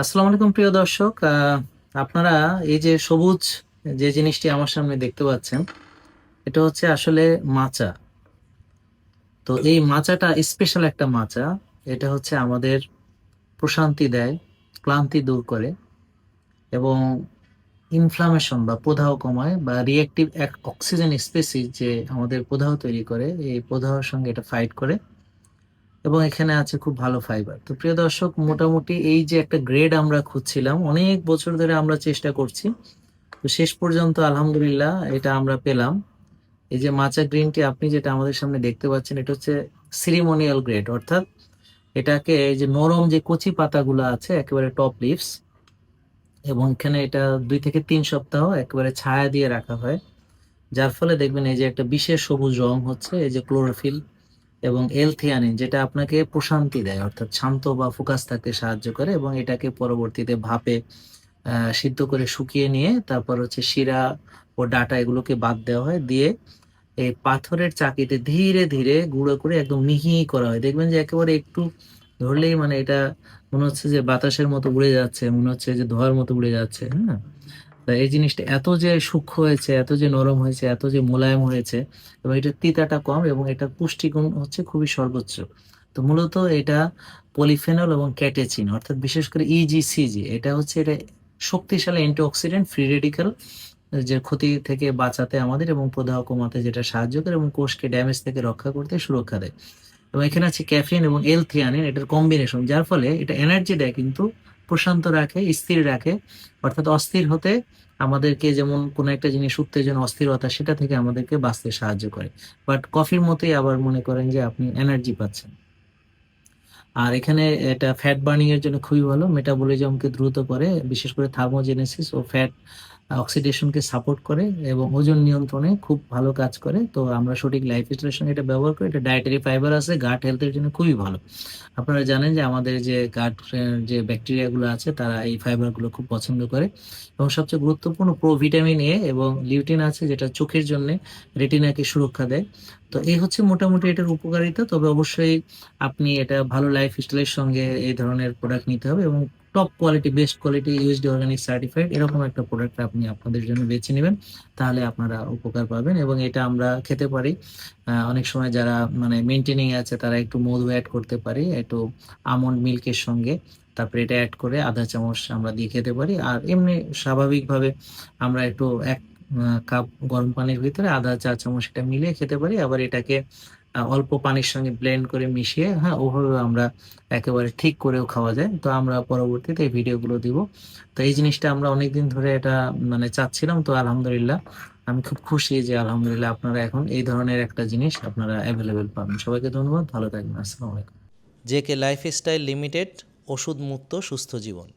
আসসালামু আলাইকুম প্রিয় দর্শক। আপনারা এই যে সবুজ যে জিনিসটি আমার সামনে দেখতে পাচ্ছেন, এটা হচ্ছে আসলে মাচা। তো এই মাচাটা স্পেশাল একটা মাচা। এটা হচ্ছে আমাদের প্রশান্তি দেয়, ক্লান্তি দূর করে এবং ইনফ্লামেশন বা প্রদাহ কমায়, বা রিঅ্যাক্টিভ অক্সিজেন স্পেসিস যে আমাদের প্রদাহ তৈরি করে, এই প্রদাহের সঙ্গে এটা ফাইট করে। এবং এখানে আছে খুব ভালো ফাইবার। তো প্রিয় দর্শক, মোটামুটি এই যে একটা গ্রেড আমরা খুঁজছিলাম, অনেক বছর ধরে আমরা চেষ্টা করছি, তো শেষ পর্যন্ত আলহামদুলিল্লাহ এটা আমরা পেলাম। এই যে মাচা গ্রিন টি আপনি যেটা আমাদের সামনে দেখতে পাচ্ছেন, এটা হচ্ছে সিরিমোনিয়াল গ্রেড, অর্থাৎ এটাকে এই যে নরম যে কচি পাতাগুলো আছে একেবারে টপ লিভস, এবং এখানে এটা 2 থেকে 3 সপ্তাহ একেবারে ছায়া দিয়ে রাখা হয়, যার ফলে দেখবেন এই যে একটা বিশেষ সবুজ রং হচ্ছে, এই যে ক্লোরোফিল এবং এল-থিয়ানিন, যেটা আপনাকে প্রশান্তি দেয়, অর্থাৎ শান্ত বা ফোকাস থাকতে সাহায্য করে। এবং এটাকে পরবর্তীতে ভাপে সিদ্ধ করে শুকিয়ে নিয়ে তারপর হচ্ছে শিরা ও ডাটা এগুলোকে বাদ দেওয়া হয়, দিয়ে এই পাথরের চাকিতে ধীরে ধীরে গুঁড়ো করে একদম মিহি করা হয়। দেখবেন যে একেবারে একটু ধরলেই মানে এটা মনে হচ্ছে যে বাতাসের মতো উড়ে যাচ্ছে, মনে হচ্ছে যে ধোঁয়ার মতো উড়ে যাচ্ছে। হ্যাঁ, তা এই জিনিসটা এত যে সূক্ষ্ম হয়েছে, এত যে নরম হয়েছে, এত যে মোলায়েম হয়েছে, এবং এটা তিতাটা কম, এবং এটার পুষ্টিগুণ হচ্ছে খুবই সর্বোচ্চ। তো মূলত এটা পলিফেনল এবং ক্যাটেচিন, অর্থাৎ বিশেষ করে ইজিসিজি, এটা হচ্ছে এটা শক্তিশালী অ্যান্টিঅক্সিডেন্ট, ফ্রি রেডিক্যাল যে ক্ষতি থেকে বাঁচাতে আমাদের এবং প্রদাহ কমাতে যেটা সাহায্য করে, এবং কোষকে ড্যামেজ থেকে রক্ষা করতে সুরক্ষা দেয়। এবং এখানে আছে ক্যাফিন এবং এল থিয়ানিন, এটার কম্বিনেশন, যার ফলে এটা এনার্জি দেয় কিন্তু প্রশান্ত রাখে, স্থির রাখে। অর্থাৎ অস্থির হতে আমাদেরকে, যেমন কোনো একটা জিনিস উত্তেজনা, অস্থিরতা, সেটা থেকে আমাদেরকে বাঁচতে সাহায্য করে। বাট কফির মতোই আবার মনে করেন যে আপনি এনার্জি পাচ্ছেন। আর এখানে এটা ফ্যাট বার্নিং এর জন্য খুবই ভালো, মেটাবলিজমকে দ্রুত করে, বিশেষ করে থার্মোজেনেসিস ও ফ্যাট অক্সিডেশনকে সাপোর্ট করে, এবং ওজন নিয়ন্ত্রণে খুব ভালো কাজ করে। তো আমরা সঠিক লাইফস্টাইলের সঙ্গে এটা ব্যবহার করি। এটা ডায়েটারি ফাইবার আছে, গাট হেলথের জন্য খুবই ভালো। আপনারা জানেন যে আমাদের যে গাট যে ব্যাকটেরিয়া গুলো আছে, তারা এই ফাইবার গুলো খুব পছন্দ করে। এবং সবচেয়ে গুরুত্বপূর্ণ প্রোভিটামিন এ এবং লিউটিন আছে, যেটা চোখের জন্য, রেটিনাকে সুরক্ষা দেয়। তো এই হচ্ছে মোটামুটি এটার উপকারিতা। তবে অবশ্যই আপনি এটা ভালো লাইফ স্টাইলের সঙ্গে এই ধরনের প্রোডাক্ট নিতে হবে, এবং top quality, best quality, USD organic certified এরকম একটা প্রোডাক্ট আপনি আপনাদের জন্য বেছে নেবেন। তাহলে আপনারা উপকার পাবেন। এবং এটা আমরা খেতে পারি। অনেক সময় যারা মানে মেনটেনিং আছে, তারা একটু মধু অ্যাড করতে পারি, একটু আমন্ড মিল্কের সঙ্গে, তারপরে এটা অ্যাড করে আধা চামচ আমরা দিয়ে খেতে পারি। আর এমনি স্বাভাবিকভাবে আমরা একটু 1 কাপ গরম পানির ভিতরে আধা চা চামচ এটা মিলিয়ে খেতে পারি। আবার এটাকে অল্প পানির সঙ্গে ব্লেন্ড করে মিশিয়ে, হ্যাঁ, ওভাবে আমরা একেবারে ঠিক করেও খাওয়া যায়। তো আমরা পরবর্তীতে এই ভিডিওগুলো দিব। তো এই জিনিসটা আমরা অনেকদিন ধরে এটা মানে চাচ্ছিলাম। তো আলহামদুলিল্লাহ আমি খুব খুশি যে আলহামদুলিল্লাহ আপনারা এখন এই ধরনের একটা জিনিস আপনারা অ্যাভেলেবেল পাবেন। সবাইকে ধন্যবাদ, ভালো থাকবেন, আসসালামু আলাইকুম। জেকে লাইফস্টাইল লিমিটেড, ওষুধ মুক্ত সুস্থ জীবন।